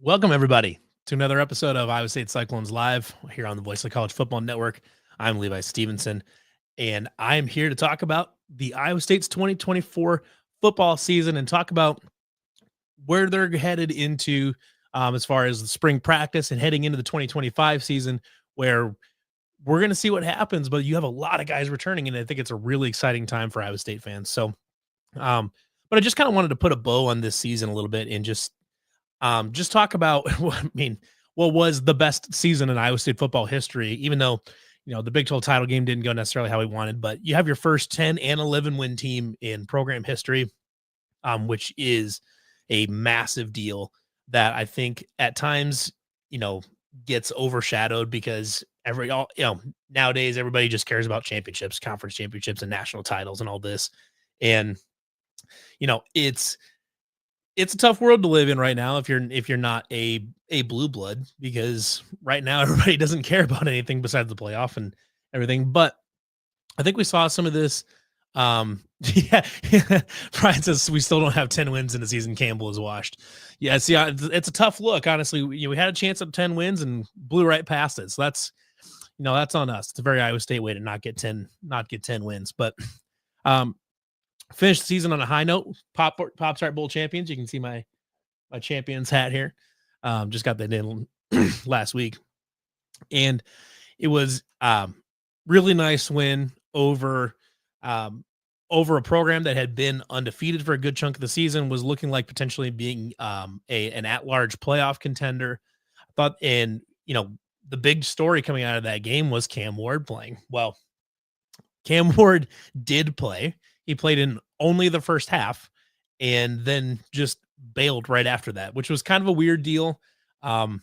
Welcome, everybody, to another episode of Iowa State Cyclones Live here on the Voice of College Football Network. I'm Levi Stevenson, and I'm here to talk about the Iowa State's 2024 football season and talk about where they're headed into as far as the spring practice and heading into the 2025 season, where we're going to see what happens. But you have a lot of guys returning, and I think it's a really exciting time for Iowa State fans. But I just kind of wanted to put a bow on this season a little bit and just talk about what was the best season in Iowa State football history, even though, the Big 12 title game didn't go necessarily how we wanted, but you have your first 10 and 11 win team in program history, which is a massive deal that I think at times, gets overshadowed because nowadays everybody just cares about championships, conference championships and national titles and all this. And, it's a tough world to live in right now if you're not a blue blood, because right now everybody doesn't care about anything besides the playoff and everything. But I think we saw some of this. Yeah, Brian says we still don't have 10 wins in the season. Campbell is washed. Yeah, see, it's a tough look. Honestly, we had a chance at 10 wins and blew right past it. So that's on us. It's a very Iowa State way to not get 10 wins. But finished the season on a high note. Pop Tarts Bowl champions. You can see my champions hat here. Just got that in last week, and it was really nice win over a program that had been undefeated for a good chunk of the season, was looking like potentially being an at-large playoff contender. I thought, and the big story coming out of that game was Cam Ward playing. Well, Cam Ward did play. He played in only the first half and then just bailed right after that, which was kind of a weird deal. I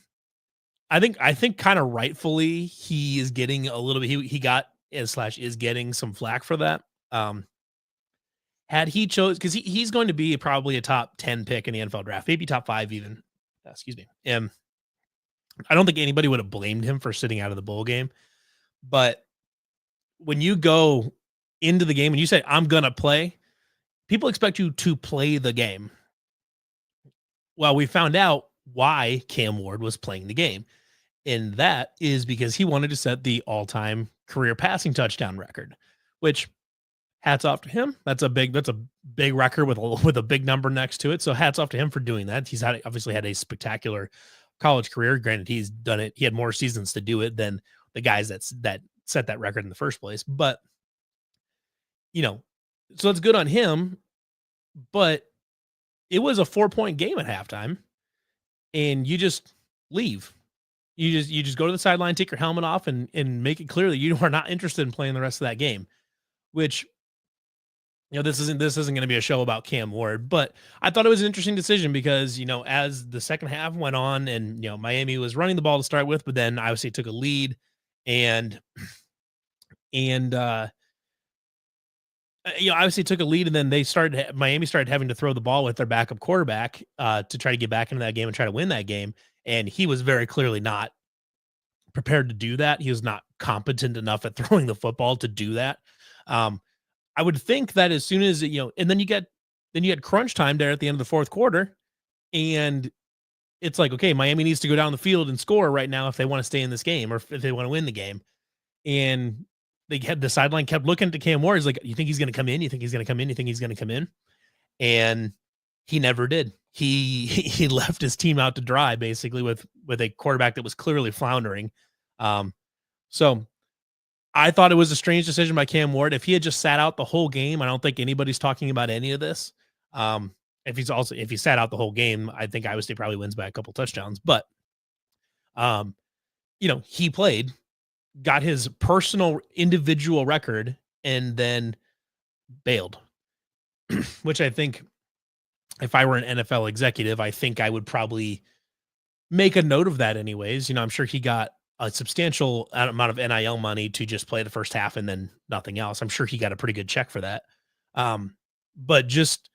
think kind of rightfully he is getting a little bit, he got is getting some flack for that. Had he chose, because he's going to be probably a top 10 pick in the NFL draft, maybe top 5 even. Excuse me. I don't think anybody would have blamed him for sitting out of the bowl game. But when you go into the game and you say, I'm going to play, people expect you to play the game. Well, we found out why Cam Ward was playing the game. And that is because he wanted to set the all-time career passing touchdown record, which hats off to him. That's a big record with a big number next to it. So hats off to him for doing that. He's obviously had a spectacular college career. Granted, he's done it. He had more seasons to do it than the guys that set that record in the first place. But so it's good on him, but it was a 4-point game at halftime and you just leave. You just go to the sideline, take your helmet off and make it clear that you are not interested in playing the rest of that game, which, this isn't going to be a show about Cam Ward, but I thought it was an interesting decision because, as the second half went on and, Miami was running the ball to start with, but then Iowa State took a lead and obviously took a lead, and then Miami started having to throw the ball with their backup quarterback to try to get back into that game and try to win that game. And he was very clearly not prepared to do that. He was not competent enough at throwing the football to do that. I would think that as soon as, and then you had crunch time there at the end of the fourth quarter, and it's like, okay, Miami needs to go down the field and score right now if they want to stay in this game or if they want to win the game. And the sideline kept looking to Cam Ward. He's like, you think he's going to come in? You think he's going to come in? You think he's going to come in? And he never did. He left his team out to dry, basically, with a quarterback that was clearly floundering. So I thought it was a strange decision by Cam Ward. If he had just sat out the whole game, I don't think anybody's talking about any of this. If he sat out the whole game, I think Iowa State probably wins by a couple touchdowns. But he played, got his personal individual record, and then bailed, which I think if I were an NFL executive, I think I would probably make a note of that anyways. I'm sure he got a substantial amount of NIL money to just play the first half and then nothing else. I'm sure he got a pretty good check for that. But just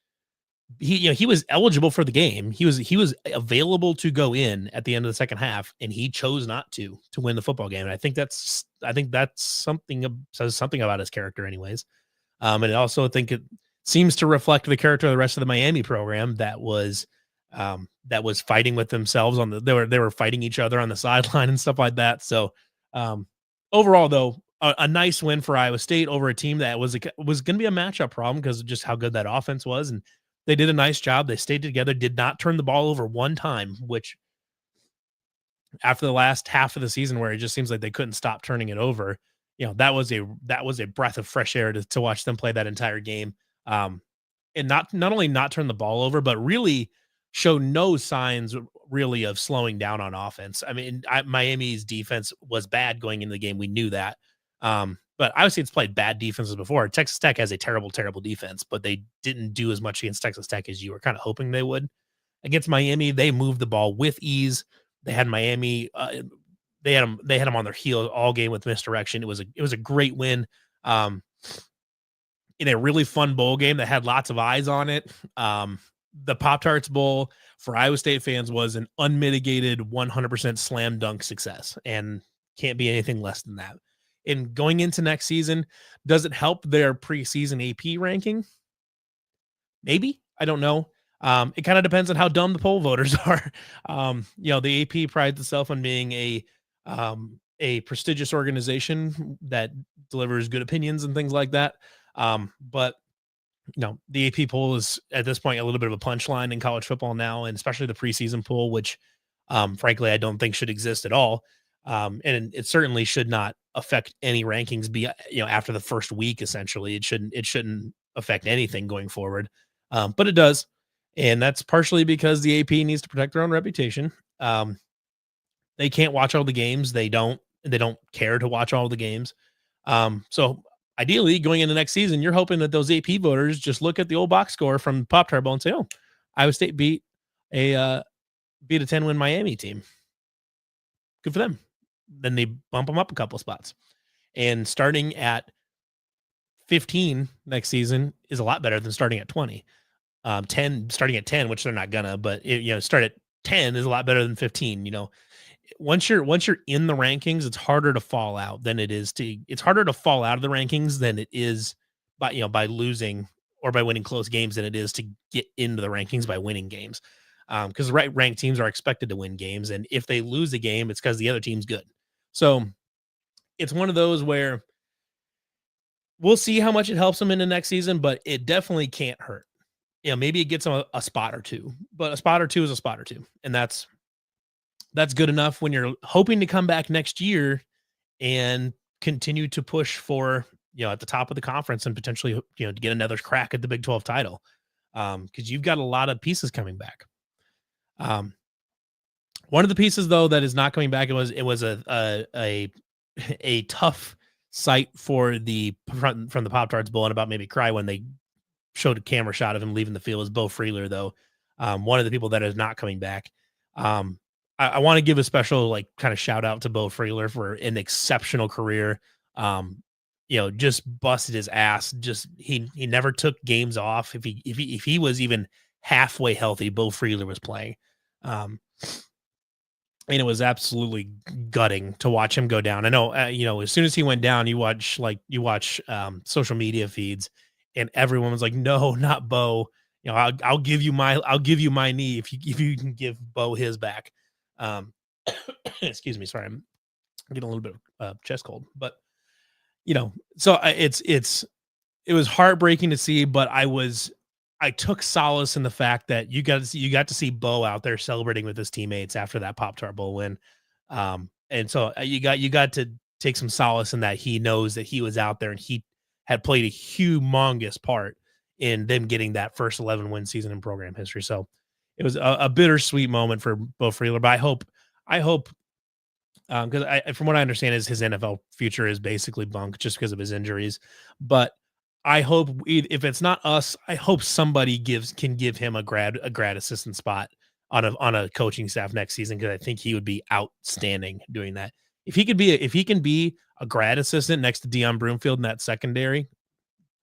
he was eligible for the game. He was available to go in at the end of the second half, and he chose not to win the football game. And I think that's something says something about his character anyways. And I also think it seems to reflect the character of the rest of the Miami program that was that was fighting with themselves they were fighting each other on the sideline and stuff like that. So um, overall, though, a nice win for Iowa State over a team that was going to be a matchup problem because of just how good that offense was, and they did a nice job. They stayed together, did not turn the ball over one time, which after the last half of the season where it just seems like they couldn't stop turning it over, that was a breath of fresh air to watch them play that entire game. And not only not turn the ball over, but really show no signs really of slowing down on offense. I mean, Miami's defense was bad going into the game. We knew that. But Iowa State's played bad defenses before. Texas Tech has a terrible, terrible defense, but they didn't do as much against Texas Tech as you were kind of hoping they would. Against Miami, they moved the ball with ease. They had Miami. They had them on their heel all game with misdirection. It was a great win. In a really fun bowl game that had lots of eyes on it. The Pop Tarts Bowl for Iowa State fans was an unmitigated 100% slam dunk success, and can't be anything less than that. And going into next season, does it help their preseason AP ranking? Maybe. I don't know. It kind of depends on how dumb the poll voters are. The AP prides itself on being a prestigious organization that delivers good opinions and things like that. But the AP poll is at this point a little bit of a punchline in college football now, and especially the preseason poll, which frankly I don't think should exist at all. And it certainly should not affect any rankings after the first week. Essentially, it shouldn't affect anything going forward. But it does. And that's partially because the AP needs to protect their own reputation. They can't watch all the games. They don't care to watch all the games. So ideally, going into next season, you're hoping that those AP voters just look at the old box score from Pop Tart Bowl and say, "Oh, Iowa State beat a 10-win Miami team. Good for them." Then they bump them up a couple spots. And starting at 15 next season is a lot better than starting at 20. 10 starting at 10, which they're not gonna, but start at 10 is a lot better than 15. Once you're in the rankings, it's harder to fall out it's harder to fall out of the rankings than it is by losing or by winning close games than it is to get into the rankings by winning games. Because the right ranked teams are expected to win games, and if they lose a game, it's because the other team's good. So it's one of those where we'll see how much it helps them in the next season, but it definitely can't hurt. Maybe it gets them a spot or two, but a spot or two is a spot or two. And that's good enough when you're hoping to come back next year and continue to push for, at the top of the conference and potentially, to get another crack at the Big 12 title. Because you've got a lot of pieces coming back. One of the pieces though, that is not coming back, it was a tough sight for the front from the Pop Tarts Bowl, and about maybe cry when they showed a camera shot of him leaving the field, is Bo Freeler, though. One of the people that is not coming back. I want to give a special kind of shout out to Bo Freeler for an exceptional career. Just busted his ass. Just he never took games off. If he was even halfway healthy, Bo Freeler was playing. And it was absolutely gutting to watch him go down. I know, as soon as he went down, you watch social media feeds, and everyone was like, "No, not Bo. I'll give you my knee if you can give Bo his back." Excuse me, sorry, I'm getting a little bit of chest cold, but so it was heartbreaking to see, but I took solace in the fact that you got to see Bo out there celebrating with his teammates after that Pop Tart Bowl win. And so you got to take some solace in that he knows that he was out there and he had played a humongous part in them getting that first 11-win season in program history. So it was a bittersweet moment for Bo Freeler, but I hope, because from what I understand is his NFL future is basically bunk just because of his injuries. But I hope if it's not us, I hope somebody can give him a grad assistant spot on a coaching staff next season, because I think he would be outstanding doing that. If he can be a grad assistant next to Deion Broomfield in that secondary,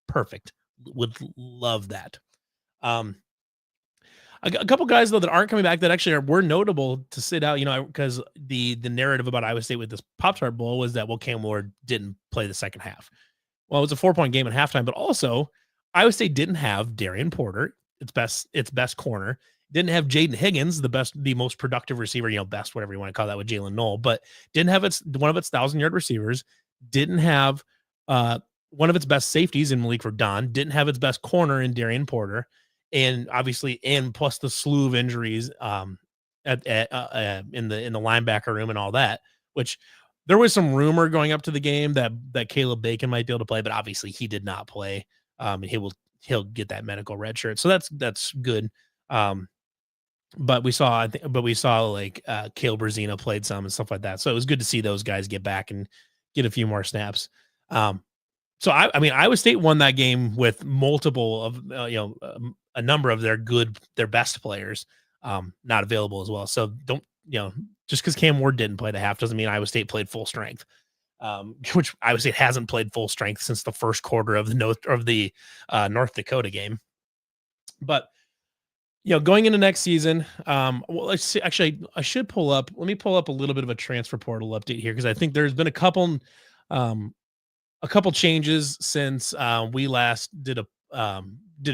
perfect. Would love that. A couple guys though that aren't coming back that actually were notable to sit out, because the narrative about Iowa State with this Pop Tart Bowl was that Cam Ward didn't play the second half. Well, it was a 4-point game at halftime, but also Iowa State didn't have Darian Porter, its best corner, Didn't have Jaden Higgins, the most productive receiver, best, whatever you want to call that with Jalen Knoll, but didn't have one of its 1,000-yard receivers, didn't have one of its best safeties in Malik Verdon, didn't have its best corner in Darian Porter, and obviously, and plus the slew of injuries in the linebacker room and all that, which there was some rumor going up to the game that Caleb Bacon might be able to play, but obviously he did not play. And he'll get that medical red shirt, so that's good. But we saw like Caleb Brzina played some and stuff like that, so it was good to see those guys get back and get a few more snaps. So I mean, Iowa State won that game with multiple of a number of their best players not available as well. So don't just because Cam Ward didn't play the half doesn't mean Iowa State played full strength. Which Iowa State hasn't played full strength since the first quarter of the North Dakota game. But going into next season, well, let's see, actually, I should let me pull up a little bit of a transfer portal update here, because I think there's been a couple changes since we last did a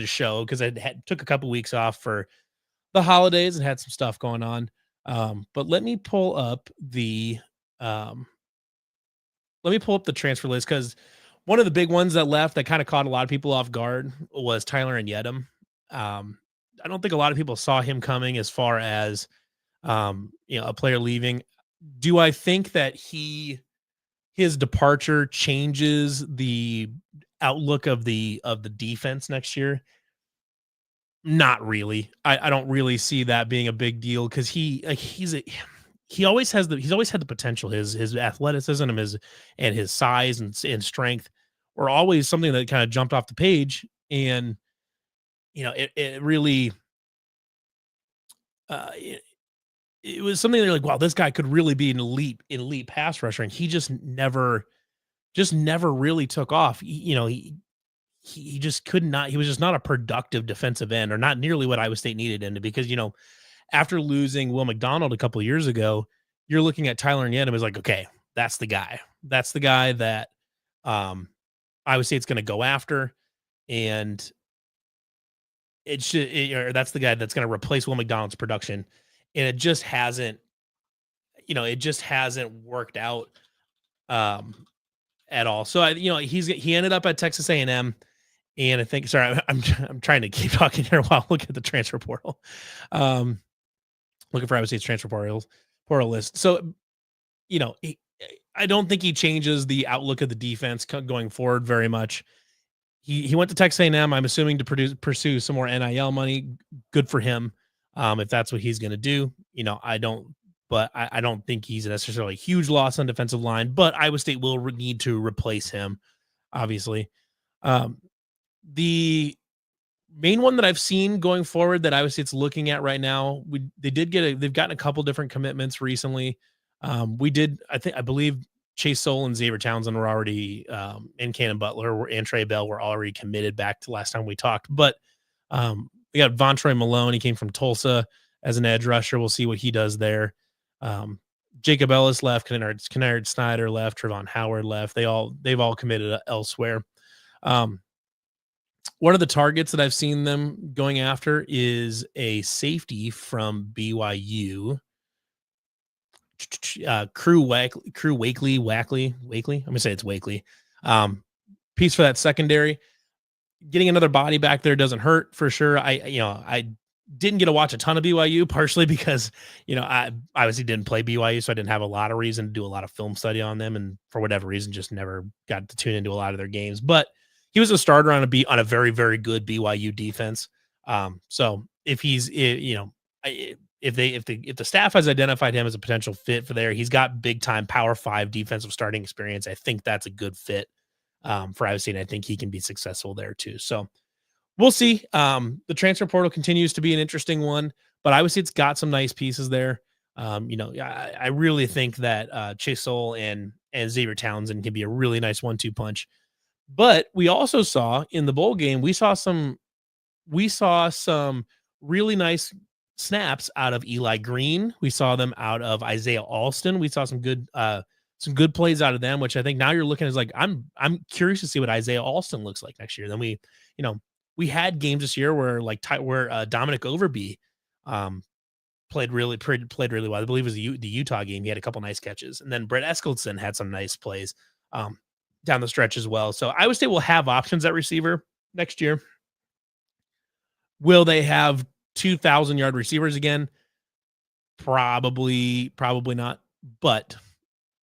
show, because I took a couple weeks off for the holidays and had some stuff going on. But let me pull up the transfer list, because one of the big ones that left that kind of caught a lot of people off guard was Tyler and Yedem. I don't think a lot of people saw him coming as far as a player leaving. Do I think that his departure changes the outlook of the defense next year? Not really. I don't really see that being a big deal, because he's always had the potential. His athleticism and his size and strength were always something that kind of jumped off the page, and it really it was something that you're like, wow, this guy could really be an elite pass rusher, and he just never really took off. He just could not. He was just not a productive defensive end, or not nearly what Iowa State needed him to, because after losing Will McDonald a couple of years ago, you're looking at Tyler and Yedem as like, okay, that's the guy. That's the guy that Iowa State's going to go after, and that's the guy that's going to replace Will McDonald's production, and it just hasn't worked out at all. So he ended up at Texas A&M, and I think, sorry, I'm trying to keep talking here while looking at the transfer portal, looking for Iowa State's transfer portal list. So I don't think he changes the outlook of the defense going forward very much. He went to Texas A&M, I'm assuming, to pursue some more NIL money. Good for him. If that's what he's going to do, I don't think he's necessarily a huge loss on defensive line, but Iowa State will need to replace him, obviously. The main one that I've seen going forward that Iowa State's looking at right now, they've gotten a couple different commitments recently. I believe Chase Soul and Xavier Townsend were already, and Cannon Butler and Trey Bell were already committed back to last time we talked. But we got Vontroy Malone. He came from Tulsa as an edge rusher. We'll see what he does there. Jacob Ellis left. Kennard Snyder left. Trevon Howard left. They've all committed elsewhere. One of the targets that I've seen them going after is a safety from BYU. Crew Wakely. I'm gonna say it's Wakely. Piece for that secondary. Getting another body back there doesn't hurt for sure. I didn't get to watch a ton of BYU, partially because I obviously didn't play BYU, so I didn't have a lot of reason to do a lot of film study on them, and for whatever reason just never got to tune into a lot of their games. But he was a starter on a very, very good BYU defense. So if the staff has identified him as a potential fit for there, he's got big time Power 5 defensive starting experience. I think that's a good fit for Iowa State. I think he can be successful there too. So we'll see. The transfer portal continues to be an interesting one, but Iowa State's got some nice pieces there. I really think that Chase Soul and Xavier Townsend can be a really nice 1-2 punch. But we also saw in the bowl game, we saw some really nice snaps out of Eli Green. We saw them out of Isaiah Alston. We saw some good plays out of them, which I think now you're looking as like, I'm curious to see what Isaiah Alston looks like next year. Then we had games this year where Dominic Overby Um, played really well. I believe it was the Utah game. He had a couple nice catches, and then Brett Eskildson had some nice plays um, down the stretch as well. So Iowa State will have options at receiver next year. Will they have 2,000-yard receivers again? Probably not. But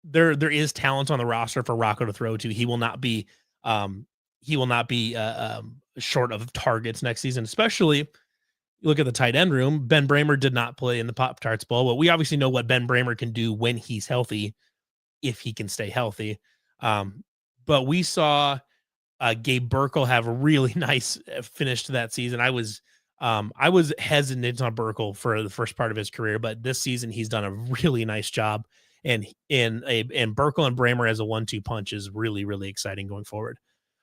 there is talent on the roster for Rocco to throw to. Um, he will not be short of targets next season, especially you look at the tight end room. Ben Bramer did not play in the Pop Tarts Bowl, but we obviously know what Ben Bramer can do when he's healthy, if he can stay healthy. Um, but we saw Gabe Burkle have a really nice finish to that season. I was hesitant on Burkle for the first part of his career, but this season he's done a really nice job. And Burkle and Bramer as a 1-2 punch is really, really exciting going forward.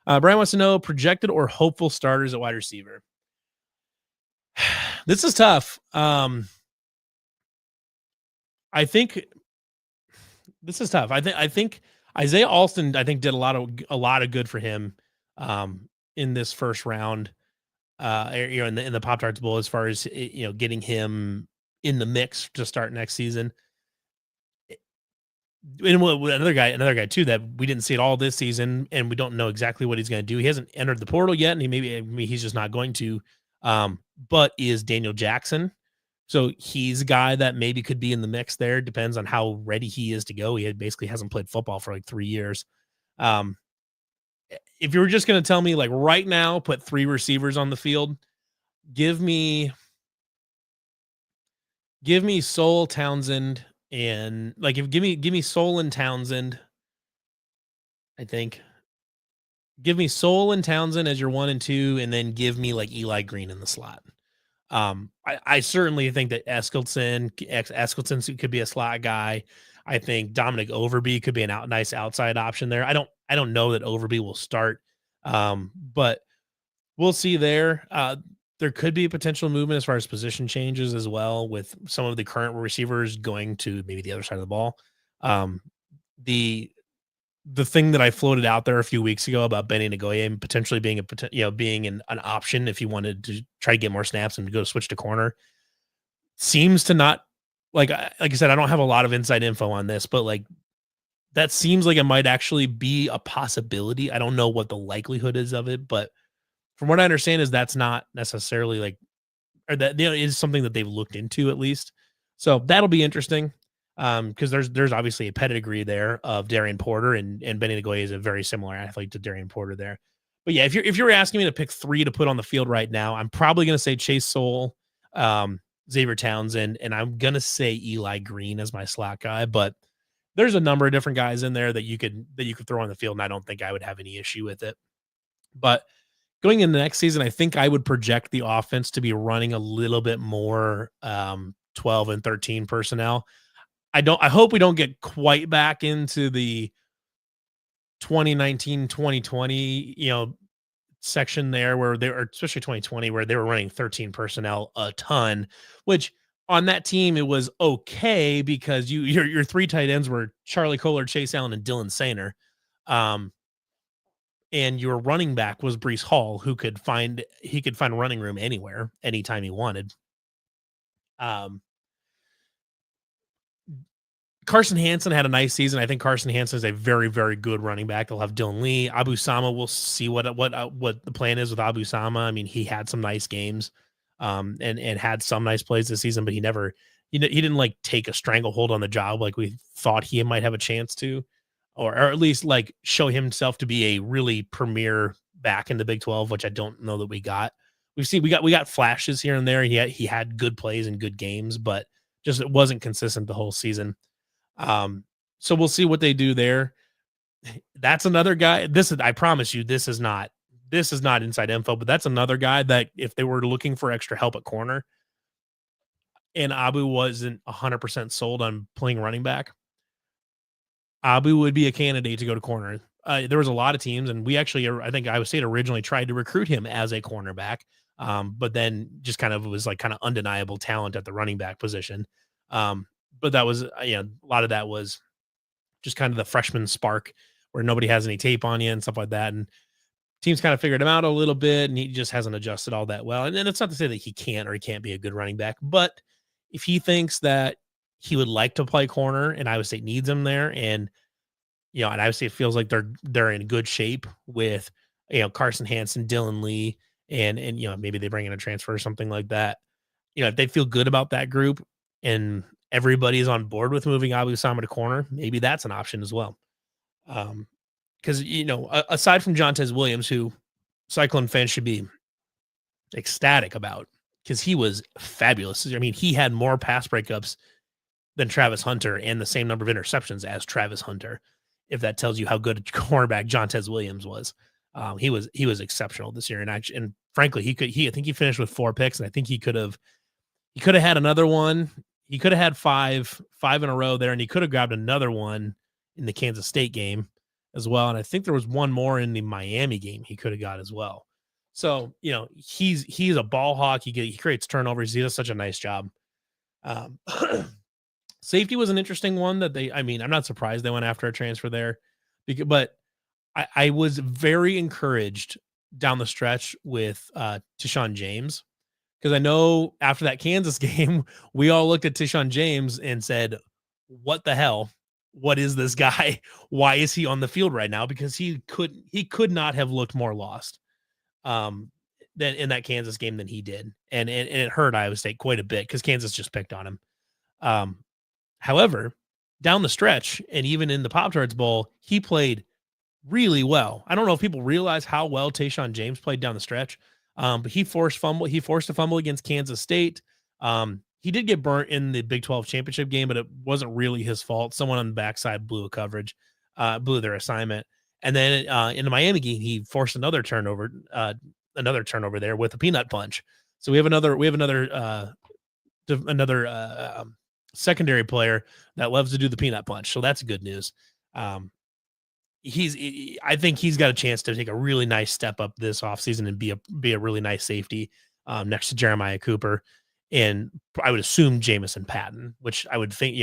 Brian wants to know projected or hopeful starters at wide receiver. This is tough. I think this is tough. I think Isaiah Alston, I think, did a lot of good for him in this first round. In the Pop Tarts Bowl, as far as getting him in the mix to start next season. And another guy too that we didn't see at all this season, and we don't know exactly what he's going to do. He hasn't entered the portal yet, and maybe he's just not going to. But is Daniel Jackson? So he's a guy that maybe could be in the mix there. Depends on how ready he is to go. Basically hasn't played football for like 3 years. If you were just going to tell me like right now, put 3 receivers on the field, give me Soul, Townsend, and give me Soul and Townsend. I think give me Soul and Townsend as your 1 and 2, and then give me like Eli Green in the slot. I certainly think that Eskildson could be a slot guy. I think Dominic Overby could be a nice outside option there. I don't know that Overby will start, but we'll see there. There could be a potential movement as far as position changes as well, with some of the current receivers going to maybe the other side of the ball. The thing that I floated out there a few weeks ago about Benny Nagoya potentially being an option if he wanted to try to get more snaps and go switch to corner seems to not like I said, I don't have a lot of inside info on this, but like that seems like it might actually be a possibility. I don't know what the likelihood is of it, but from what I understand is that's not necessarily or that is something that they've looked into at least. So that'll be interesting. Because there's obviously a pedigree there of Darian Porter, and Benny Nagoya is a very similar athlete to Darian Porter there. But yeah, if you're asking me to pick 3 to put on the field right now, I'm probably going to say Chase Soul, Xavier Townsend, and I'm going to say Eli Green as my slot guy. But there's a number of different guys in there that you could throw on the field, and I don't think I would have any issue with it. But going into next season, I think I would project the offense to be running a little bit more 12 and 13 personnel. I hope we don't get quite back into the 2019, 2020, section there where especially 2020, where they were running 13 personnel a ton, which on that team, it was okay because your 3 tight ends were Charlie Kohler, Chase Allen, and Dylan Sainer. And your running back was Breece Hall, who could find running room anywhere, anytime he wanted. Carson Hansen had a nice season. I think Carson Hansen is a very, very good running back. They'll have Dylan Lee. Abu Sama, we'll see what the plan is with Abu Sama. I mean, he had some nice games and had some nice plays this season, but he didn't like take a stranglehold on the job like we thought he might have a chance to, or at least like show himself to be a really premier back in the Big 12, which I don't know that we got. We got flashes here and there. He had good plays and good games, but just it wasn't consistent the whole season. So we'll see what they do there. That's another guy. I promise you, this is not inside info, but that's another guy that if they were looking for extra help at corner and Abu wasn't 100% sold on playing running back, Abu would be a candidate to go to corner. There was a lot of teams, and I think Iowa State originally tried to recruit him as a cornerback, but then just kind of undeniable talent at the running back position. But that was, a lot of that was just kind of the freshman spark where nobody has any tape on you and stuff like that. And Teams kind of figured him out a little bit, and he just hasn't adjusted all that well. And then it's not to say that he can't or he can't be a good running back, but if he thinks that he would like to play corner and Iowa State needs him there, and and Iowa State feels like they're in good shape with Carson Hansen, Dylan Lee, and maybe they bring in a transfer or something like that. If they feel good about that group and everybody's on board with moving Abu Sama to corner, maybe that's an option as well. Because aside from Jontez Williams, who Cyclone fans should be ecstatic about, because he was fabulous. I mean, he had more pass breakups than Travis Hunter and the same number of interceptions as Travis Hunter. If that tells you how good a cornerback Jontez Williams was, he was exceptional this year. And frankly, I think he finished with 4 picks, and I think he could have had another one. He could have had five in a row there, and he could have grabbed another one in the Kansas State game as well. And I think there was one more in the Miami game he could have got as well. So, he's a ball hawk. He creates turnovers. He does such a nice job. Safety was an interesting one that I'm not surprised they went after a transfer there, but I was very encouraged down the stretch with Tyshawn James, because I know after that Kansas game, we all looked at Tyshawn James and said, what the hell? What is this guy? Why is he on the field right now? Because he could not have looked more lost than in that Kansas game than he did. And it hurt Iowa State quite a bit because Kansas just picked on him. However, down the stretch and even in the Pop Tarts Bowl, he played really well. I don't know if people realize how well Tyshawn James played down the stretch. But he forced a fumble against Kansas State. He did get burnt in the Big 12 championship game, but it wasn't really his fault. Someone on the backside blew blew their assignment. And then in the Miami game, he forced another turnover there with a peanut punch. So we have another secondary player that loves to do the peanut punch. So that's good news. I think he's got a chance to take a really nice step up this offseason and be a really nice safety next to Jeremiah Cooper. And I would assume Jamison Patton, which I would think,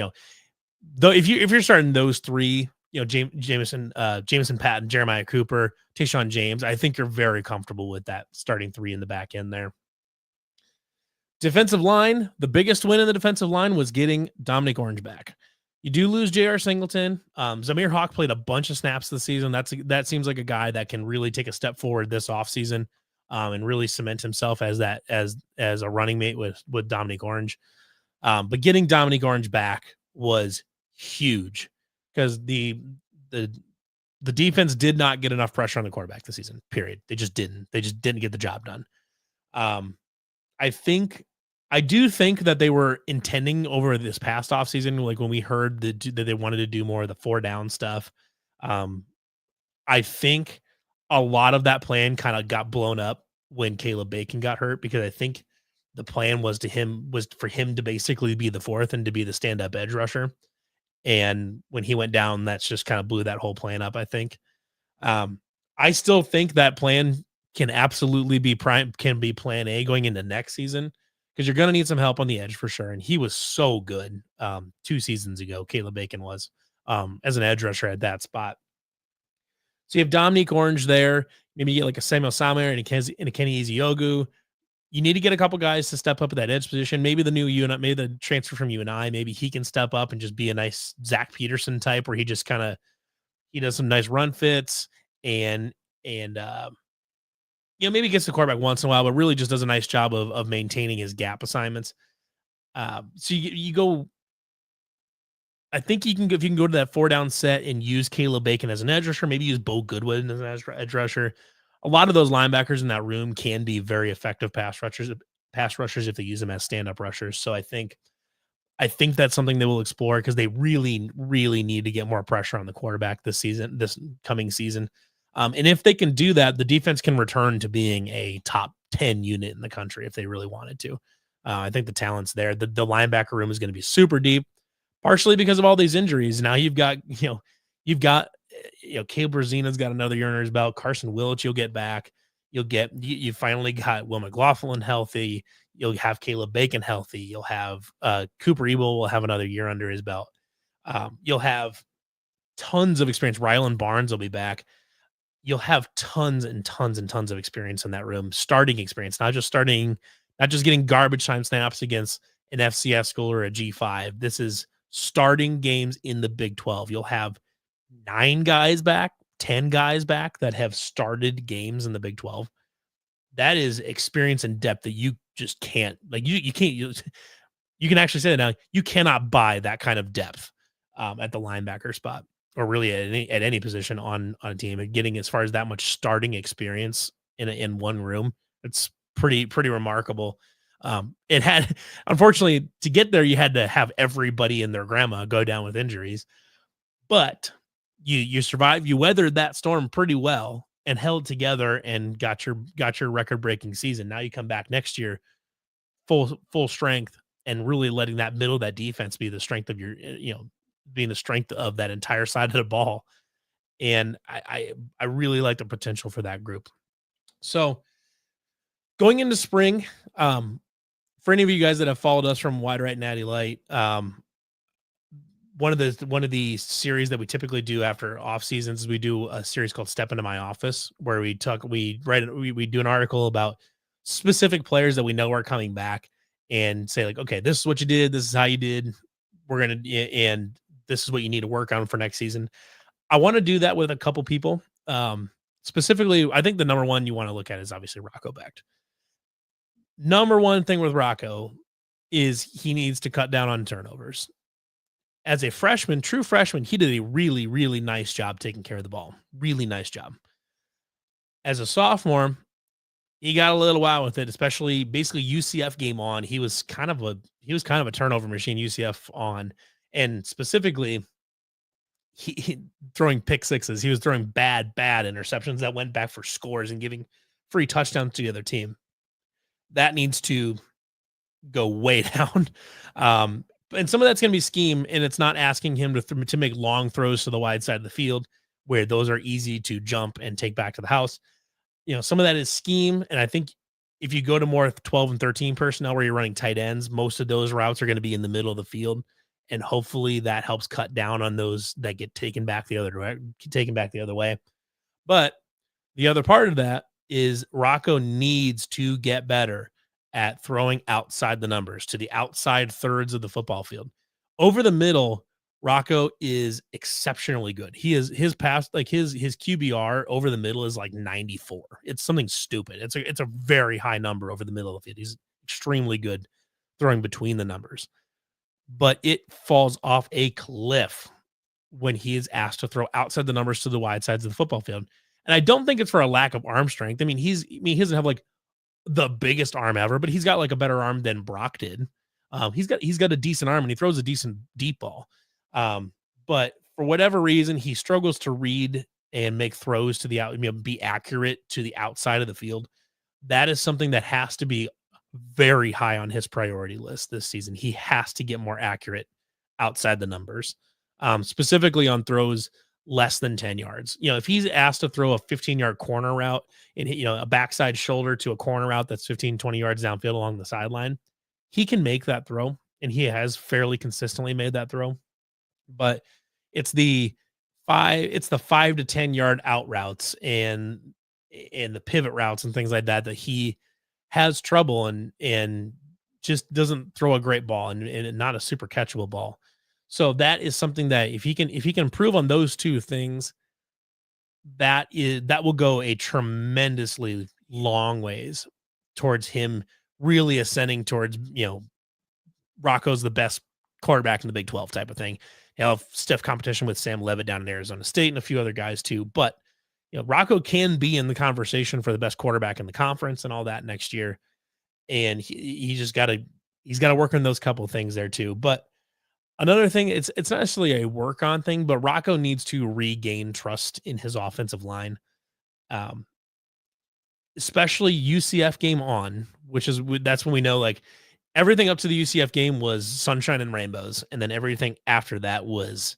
though, if you're starting those three, Jamison Patton, Jeremiah Cooper, Tyshawn James, I think you're very comfortable with that starting 3 in the back end there. Defensive line, the biggest win in the defensive line was getting Dominic Orange back. You do lose J.R. Singleton. Zamir Hawk played a bunch of snaps this season. That seems like a guy that can really take a step forward this offseason and really cement himself as a running mate with Dominic Orange. But getting Dominic Orange back was huge because the defense did not get enough pressure on the quarterback this season, period. They just didn't get the job done. I do think that they were intending over this past offseason, like when we heard that they wanted to do more of the 4 down stuff. I think a lot of that plan kind of got blown up when Caleb Bacon got hurt, because I think the plan was for him to basically be the 4th and to be the stand-up edge rusher. And when he went down, that's just kind of blew that whole plan up, I think. I still think that plan can absolutely be plan A going into next season, because you're going to need some help on the edge for sure. And he was so good 2 seasons ago. Caleb Bacon was as an edge rusher at that spot. So you have Dominique Orange there. Maybe you get like a Samuel Samer and a Kenny Eziogu. You need to get a couple guys to step up at that edge position. Maybe maybe the transfer from UNI, maybe he can step up and just be a nice Zach Peterson type, where he just he does some nice run fits and maybe gets the quarterback once in a while, but really just does a nice job of maintaining his gap assignments. So you go. I think if you can go to that 4 down set and use Caleb Bacon as an edge rusher, maybe use Bo Goodwin as an edge rusher. A lot of those linebackers in that room can be very effective pass rushers if they use them as stand-up rushers. So I think that's something they will explore, because they really, really need to get more pressure on the quarterback this coming season. And if they can do that, the defense can return to being a top 10 unit in the country if they really wanted to. I think the talent's there. The linebacker room is going to be super deep, partially because of all these injuries. Now you've got Caleb Brazina's got another year under his belt. Carson Willich, you'll get back. You finally got Will McLaughlin healthy. You'll have Caleb Bacon healthy. You'll have Cooper Ebel will have another year under his belt. You'll have tons of experience. Rylan Barnes will be back. you'll have tons and tons and tons of experience in that room, starting experience, not just getting garbage time snaps against an FCS school or a G5. This is starting games in the Big 12. You'll have 9 guys back, 10 guys back that have started games in the Big 12. That is experience and depth that you just can't, like, you can't use. You can actually say that now. You cannot buy that kind of depth at the linebacker spot, or really at any position on a team. And getting as far as that much starting experience in one room, it's pretty remarkable. It had, unfortunately, to get there, you had to have everybody and their grandma go down with injuries, but you survived. You weathered that storm pretty well and held together and got your record breaking season. Now you come back next year full strength, and really letting that middle of that defense be the strength of your, being the strength of that entire side of the ball. And I really like the potential for that group. So going into spring, for any of you guys that have followed us from Wide Right Natty Light, one of the series that we typically do after off seasons is we do a series called Step Into My Office, where we do an article about specific players that we know are coming back and say, like, okay, this is what you did, this is how you did, and this is what you need to work on for next season. I want to do that with a couple people. Specifically, I think the number one you want to look at is obviously Rocco Becht. Number one thing with Rocco is he needs to cut down on turnovers. As a freshman, true freshman, he did a really, really nice job taking care of the ball. Really nice job. As a sophomore, he got a little wild with it, especially basically UCF game on. He was kind of a turnover machine, UCF on, and specifically he throwing pick sixes. He was throwing bad interceptions that went back for scores and giving free touchdowns to the other team. That needs to go way down. And some of that's going to be scheme, and it's not asking him to make long throws to the wide side of the field where those are easy to jump and take back to the house. Some of that is scheme, and I think if you go to more 12 and 13 personnel where you're running tight ends, most of those routes are going to be in the middle of the field, and hopefully that helps cut down on those that get taken back the other way. But the other part of that is Rocco needs to get better at throwing outside the numbers to the outside thirds of the football field. Over the middle, Rocco is exceptionally good. He is his pass, like his QBR over the middle is like 94. It's something stupid. It's a very high number over the middle of the field. He's extremely good throwing between the numbers, but it falls off a cliff when he is asked to throw outside the numbers to the wide sides of the football field. And I don't think it's for a lack of arm strength. I mean, he doesn't have like the biggest arm ever, but he's got like a better arm than Brock did. He's got a decent arm and he throws a decent deep ball. But for whatever reason, he struggles to read and make throws to the be accurate to the outside of the field. That is something that has to be very high on his priority list this season. He has to get more accurate outside the numbers, specifically on throws less than 10 yards. If he's asked to throw a 15-yard corner route and a backside shoulder to a corner route that's 15, 20 yards downfield along the sideline, he can make that throw, and he has fairly consistently made that throw. But it's the 5 to 10 yard out routes and the pivot routes and things like that he has trouble and just doesn't throw a great ball and not a super catchable ball. So that is something that if he can improve on those two things, that will go a tremendously long ways towards him really ascending towards, Rocco's the best quarterback in the Big 12 type of thing. He'll have stiff competition with Sam Levitt down in Arizona State and a few other guys too. But, Rocco can be in the conversation for the best quarterback in the conference and all that next year. And he's got to work on those couple of things there too. But another thing, it's not necessarily a work on thing, but Rocco needs to regain trust in his offensive line. Especially UCF game on, that's when we know, like, everything up to the UCF game was sunshine and rainbows. And then everything after that was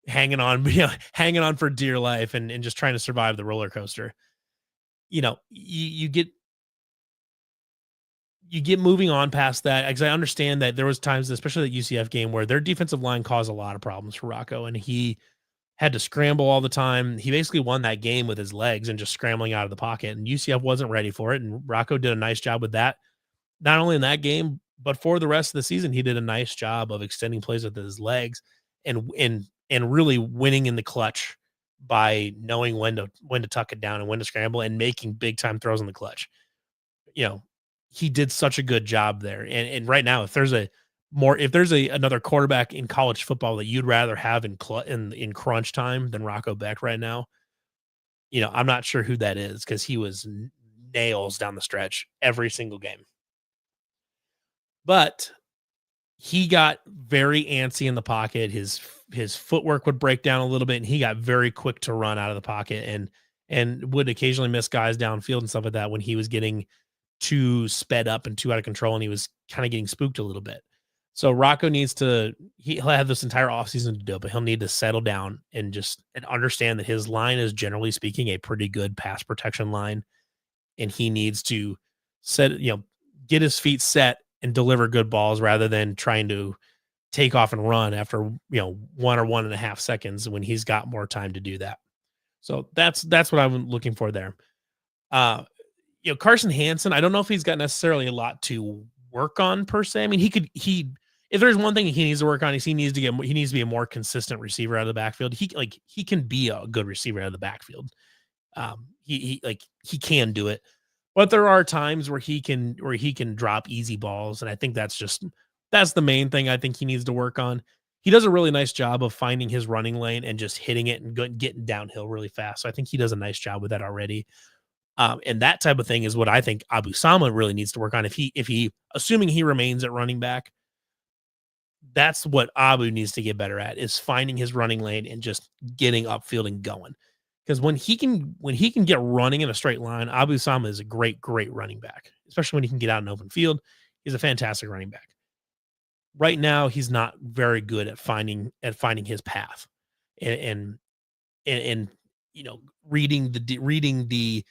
hanging on for dear life and just trying to survive the roller coaster. You get moving on past that, because I understand that there was times, especially the UCF game, where their defensive line caused a lot of problems for Rocco, and he had to scramble all the time. He basically won that game with his legs and just scrambling out of the pocket. And UCF wasn't ready for it. And Rocco did a nice job with that. Not only in that game, but for the rest of the season, he did a nice job of extending plays with his legs and really winning in the clutch by knowing when to tuck it down and when to scramble and making big time throws in the clutch. You know, he did such a good job there. And right now, if there's another quarterback in college football that you'd rather have in crunch time than Rocco Beck right now, I'm not sure who that is because he was nails down the stretch every single game. But he got very antsy in the pocket. His footwork would break down a little bit, and he got very quick to run out of the pocket and would occasionally miss guys downfield and stuff like that when he was getting too sped up and too out of control, and he was kind of getting spooked a little bit. So Rocco he'll have this entire offseason to do it, but he'll need to settle down and understand that his line is generally speaking a pretty good pass protection line. And he needs to get his feet set and deliver good balls rather than trying to take off and run after, 1 or 1.5 seconds when he's got more time to do that. So that's what I'm looking for there. Carson Hansen, I don't know if he's got necessarily a lot to work on per se. I mean, if there's one thing he needs to work on, is he needs to be a more consistent receiver out of the backfield. He can be a good receiver out of the backfield. He can do it, but there are times where he can drop easy balls. And I think that's the main thing I think he needs to work on. He does a really nice job of finding his running lane and just hitting it and getting downhill really fast. So I think he does a nice job with that already. And that type of thing is what I think Abu Sama really needs to work on. If he, assuming he remains at running back, that's what Abu needs to get better at, is finding his running lane and just getting upfield and going. Because when he can get running in a straight line, Abu Sama is a great running back, especially when he can get out in open field. He's a fantastic running back. Right now, he's not very good at finding his path and reading the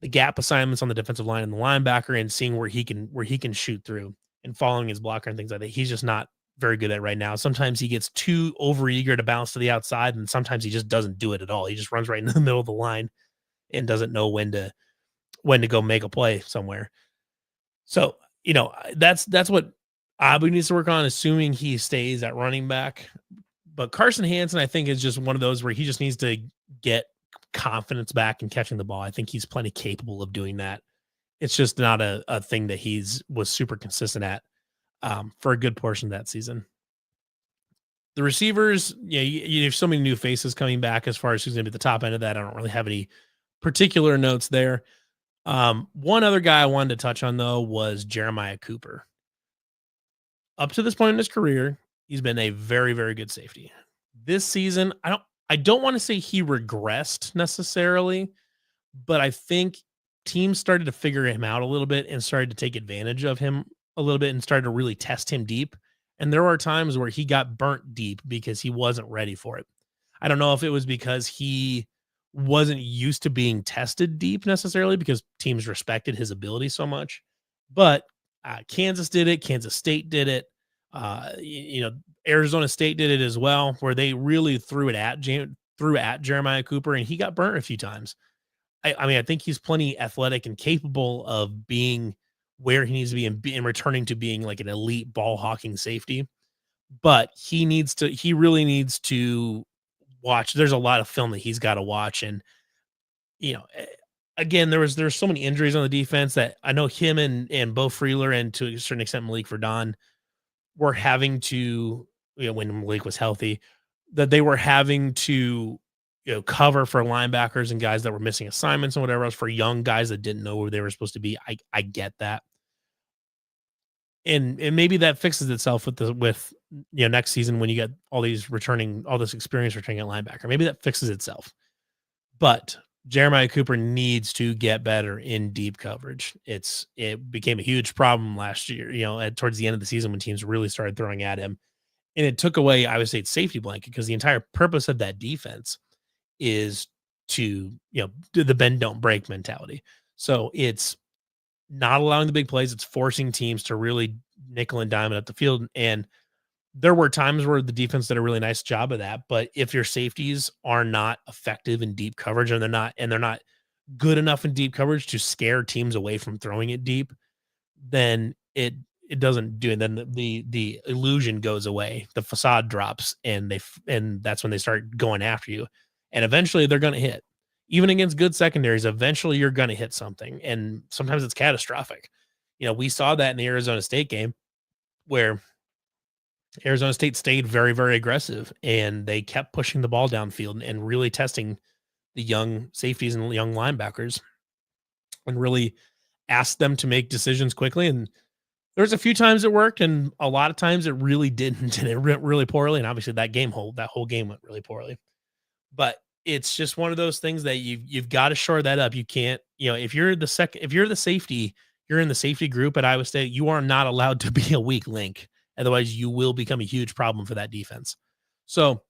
gap assignments on the defensive line and the linebacker and seeing where he can shoot through and following his blocker and things like that. He's just not very good at right now. Sometimes he gets too overeager to bounce to the outside, and sometimes he just doesn't do it at all. He just runs right in the middle of the line and doesn't know when to go make a play somewhere. So, that's what Abu needs to work on, assuming he stays at running back. But Carson Hansen, I think, is just one of those where he just needs to get confidence back in catching the ball. I think he's plenty capable of doing that. It's just not a thing that was super consistent at for a good portion of that season. The receivers, you have so many new faces coming back as far as who's going to be at the top end of that. I don't really have any particular notes there. One other guy I wanted to touch on, though, was Jeremiah Cooper. Up to this point in his career, he's been a very, very good safety. This season, I don't want to say he regressed necessarily, but I think teams started to figure him out a little bit and started to take advantage of him a little bit and started to really test him deep. And there were times where he got burnt deep because he wasn't ready for it. I don't know if it was because he wasn't used to being tested deep necessarily because teams respected his ability so much, but Kansas did it. Kansas State did it. Arizona State did it as well, where they really threw at Jeremiah Cooper, and he got burnt a few times. I think he's plenty athletic and capable of being where he needs to be and returning to being like an elite ball hawking safety. But he really needs to watch. There's a lot of film that he's got to watch. And, again, there's so many injuries on the defense that I know him and Bo Freeler and to a certain extent Malik Verdon were having to, when Malik was healthy, that they were having to, cover for linebackers and guys that were missing assignments and whatever else for young guys that didn't know where they were supposed to be. I get that. And maybe that fixes itself with next season when you get all this experience returning at linebacker. Maybe that fixes itself. But Jeremiah Cooper needs to get better in deep coverage. It became a huge problem last year, towards the end of the season when teams really started throwing at him. And it took away, I would say, its safety blanket, because the entire purpose of that defense is to, do the bend don't break mentality. So it's not allowing the big plays. It's forcing teams to really nickel and dime it up the field. And There were times where the defense did a really nice job of that, but if your safeties are not effective in deep coverage and they're not good enough in deep coverage to scare teams away from throwing it deep, then it doesn't do it. Then the illusion goes away, the facade drops, and and that's when they start going after you, and eventually they're going to hit. Even against good secondaries, eventually you're going to hit something, and sometimes it's catastrophic. We saw that in the Arizona State game where Arizona State stayed very, very aggressive and they kept pushing the ball downfield and really testing the young safeties and young linebackers and really asked them to make decisions quickly. And there's a few times it worked, and a lot of times it really didn't, and it went really poorly. And obviously, that whole game went really poorly. But it's just one of those things that you've got to shore that up. You can't, if you're the safety, you're in the safety group at Iowa State. You are not allowed to be a weak link, otherwise, you will become a huge problem for that defense. So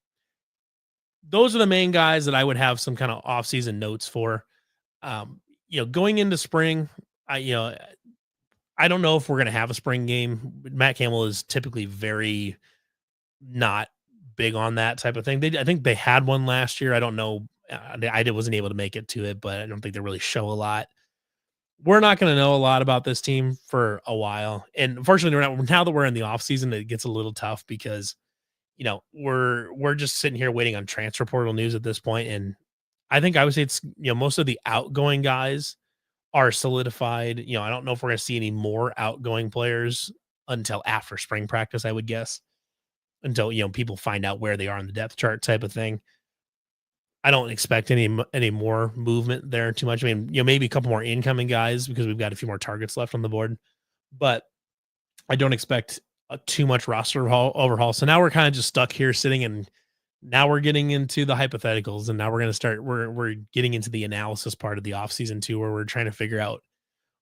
those are the main guys that I would have some kind of offseason notes for. Going into spring, I don't know if we're going to have a spring game. Matt Campbell is typically very not big on that type of thing. I think they had one last year. I don't know. I wasn't able to make it to it, but I don't think they really show a lot. We're not going to know a lot about this team for a while. And unfortunately, now that we're in the offseason, it gets a little tough because, we're just sitting here waiting on transfer portal news at this point. And I think I would say it's, most of the outgoing guys are solidified. I don't know if we're going to see any more outgoing players until after spring practice, I would guess, until, people find out where they are on the depth chart type of thing. I don't expect any more movement there too much. I mean, maybe a couple more incoming guys because we've got a few more targets left on the board, but I don't expect too much roster overhaul. So now we're kind of just stuck here sitting, and now we're getting into the hypotheticals, and now we're going to start, we're getting into the analysis part of the offseason too, where we're trying to figure out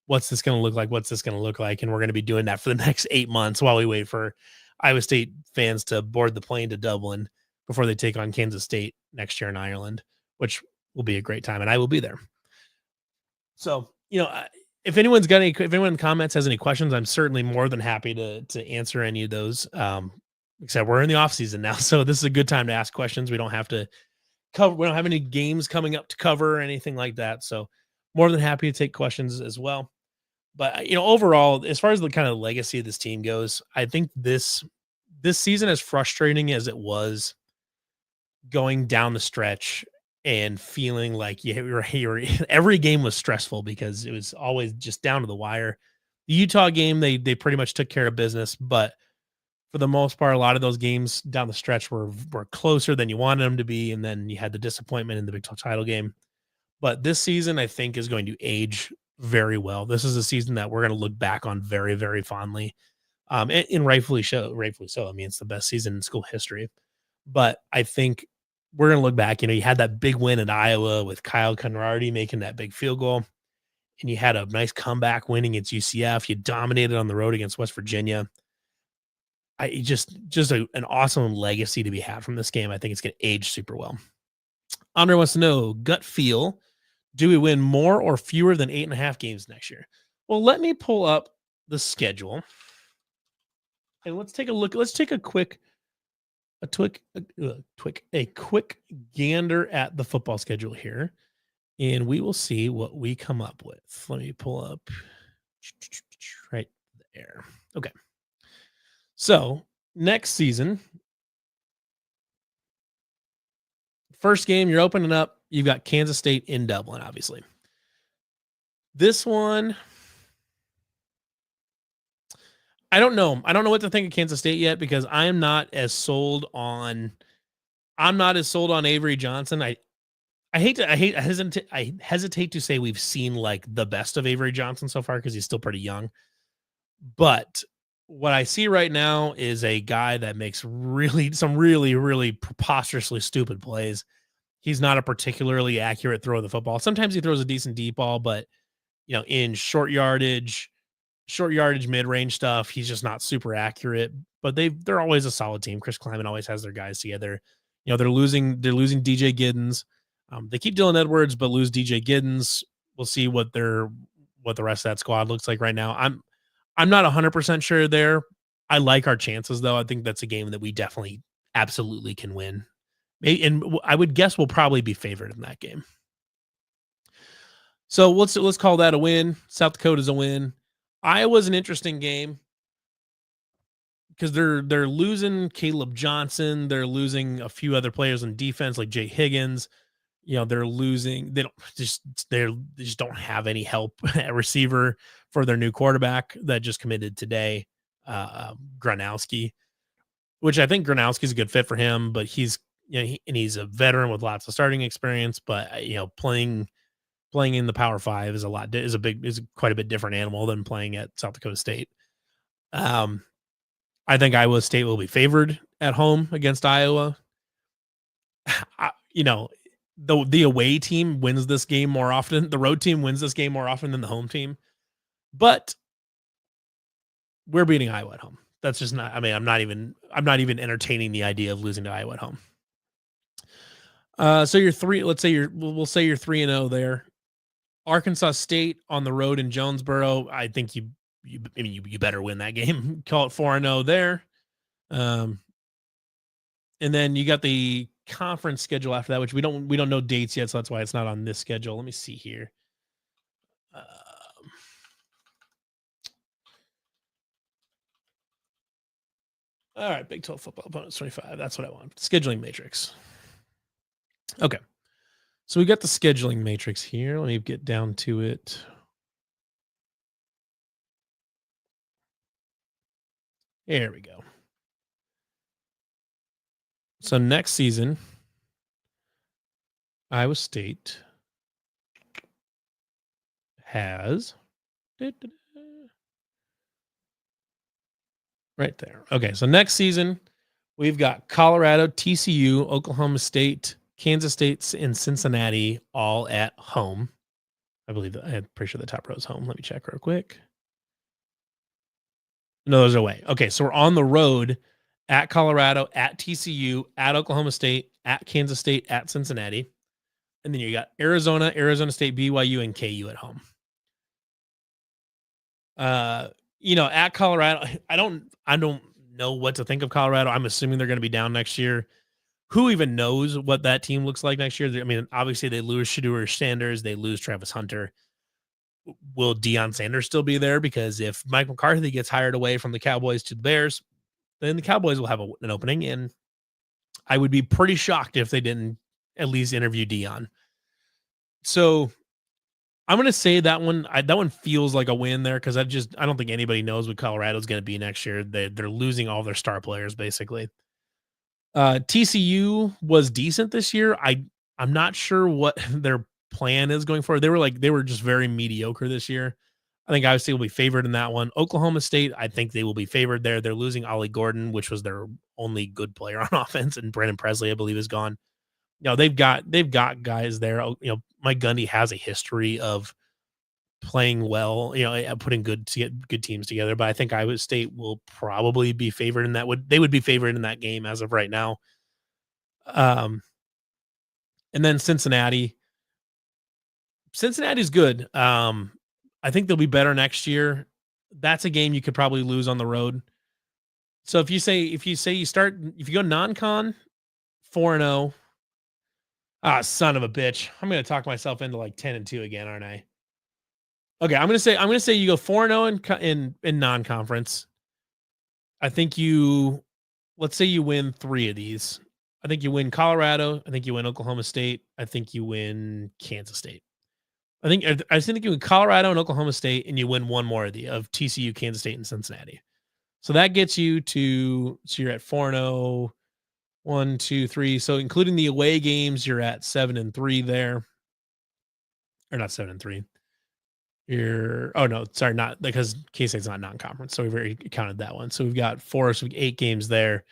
what's this going to look like? What's this going to look like? And we're going to be doing that for the next 8 months while we wait for Iowa State fans to board the plane to Dublin before they take on Kansas State next year in Ireland, which will be a great time. And I will be there. So, if anyone in the comments has any questions, I'm certainly more than happy to answer any of those. Except we're in the off season now. So this is a good time to ask questions. We don't have any games coming up to cover or anything like that. So more than happy to take questions as well. But overall, as far as the kind of legacy of this team goes, I think this season, as frustrating as it was going down the stretch and feeling like every game was stressful because it was always just down to the wire. The Utah game, they pretty much took care of business, but for the most part, a lot of those games down the stretch were closer than you wanted them to be, and then you had the disappointment in the Big 12 title game. But this season, I think, is going to age very well. This is a season that we're going to look back on very, very fondly, and rightfully so. Rightfully so. I mean, it's the best season in school history. But I think we're going to look back. You had that big win at Iowa with Kyle Conradi making that big field goal, and you had a nice comeback win against UCF. You dominated on the road against West Virginia. An awesome legacy to be had from this game. I think it's going to age super well. Andre wants to know, gut feel, do we win more or fewer than 8.5 games next year? Well, let me pull up the schedule and let's take a look. Let's take a quick gander at the football schedule here, and we will see what we come up with. Let me pull up right there. Okay. So next season, first game, you're opening up. You've got Kansas State in Dublin, obviously. This one, I don't know. I don't know what to think of Kansas State yet because I'm not as sold on Avery Johnson. I hesitate to say we've seen like the best of Avery Johnson so far because he's still pretty young. But what I see right now is a guy that makes some really preposterously stupid plays. He's not a particularly accurate throw of the football. Sometimes he throws a decent deep ball, but in short yardage, mid-range stuff, he's just not super accurate. But they're always a solid team. Chris Kleiman always has their guys together. They're losing DJ Giddens. They keep Dylan Edwards, but lose DJ Giddens. We'll see what the rest of that squad looks like right now. I'm not 100% sure there, I like our chances, though. I think that's a game that we definitely absolutely can win. I would guess we'll probably be favored in that game. So let's call that a win. South Dakota's a win. Iowa's an interesting game because they're losing Caleb Johnson. They're losing a few other players on defense like Jay Higgins. They're losing. They just don't have any help at receiver for their new quarterback that just committed today, Gronowski, which I think Gronowski's a good fit for him, but he's a veteran with lots of starting experience, but playing in the Power 5 is quite a bit different animal than playing at South Dakota State. I think Iowa State will be favored at home against Iowa. The away team wins this game more often. The road team wins this game more often than the home team. But we're beating Iowa at home. That's just not. I mean, I'm not even entertaining the idea of losing to Iowa at home. So you're three. Let's say we'll say you're 3-0 there. Arkansas State on the road in Jonesboro. I think you better win that game. Call it 4-0 there. And then you got the conference schedule after that, which we don't know dates yet, so that's why it's not on this schedule. Let me see here. All right, Big 12 football opponents 25. That's what I want. Scheduling matrix. Okay. So we got the scheduling matrix here. Let me get down to it. There we go. So next season, Iowa State has right there. Okay, so next season, we've got Colorado, TCU, Oklahoma State, Kansas State, and Cincinnati all at home. I believe that I'm pretty sure the top row is home. Let me check real quick. No, those are away. Okay, so we're on the road at Colorado, at TCU, at Oklahoma State, at Kansas State, at Cincinnati. And then you got Arizona, Arizona State, BYU, and KU at home. At Colorado, I don't know what to think of Colorado. I'm assuming they're going to be down next year. Who even knows what that team looks like next year? I mean, obviously they lose Shedeur Sanders, they lose Travis Hunter. Will Deion Sanders still be there? Because if Mike McCarthy gets hired away from the Cowboys to the Bears, then the Cowboys will have an opening, and I would be pretty shocked if they didn't at least interview Deion. So I'm going to say that one feels like a win there because I don't think anybody knows what Colorado's going to be next year. They're losing all their star players basically. TCU was decent this year. I'm not sure what their plan is going forward. They were just very mediocre this year. I think Iowa State will be favored in that one. Oklahoma State, I think they will be favored there. They're losing Ollie Gordon, which was their only good player on offense, and Brandon Presley, I believe, is gone. They've got guys there. Mike Gundy has a history of playing well, putting good teams together. But I think Iowa State will probably be favored in that. They would be favored in that game as of right now. And then Cincinnati's good. I think they'll be better next year. That's a game you could probably lose on the road. So if you go non-con 4-0, son of a bitch, I'm going to talk myself into like 10-2 again, aren't I? Okay, I'm going to say you go 4-0 in non-conference. I think let's say you win 3 of these. I think you win Colorado. I think you win Oklahoma State. I think you win Kansas State. I think you win Colorado and Oklahoma State, and you win one more of TCU, Kansas State, and Cincinnati. So that gets you so you're at 4-0, 1, 2, 3. So including the away games, you're at 7-3 there. Or not 7-3. Not because K-State's not non-conference. So we've already counted that one. So we've got 8 games there.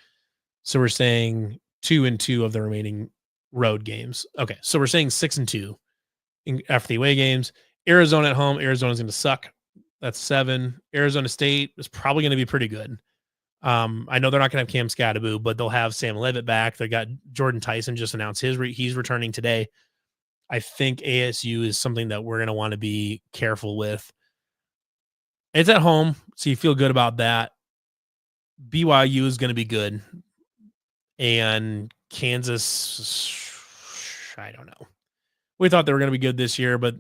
So we're saying 2-2 of the remaining road games. Okay. So we're saying 6-2 after the away games. Arizona at home. Arizona's going to suck. That's 7. Arizona State is probably going to be pretty good. I know they're not going to have Cam Scattaboo, but they'll have Sam Levitt back. They got Jordan Tyson just announced he's returning today. I think ASU is something that we're going to want to be careful with. It's at home, so you feel good about that. BYU is going to be good, and Kansas, I don't know. We thought they were going to be good this year, but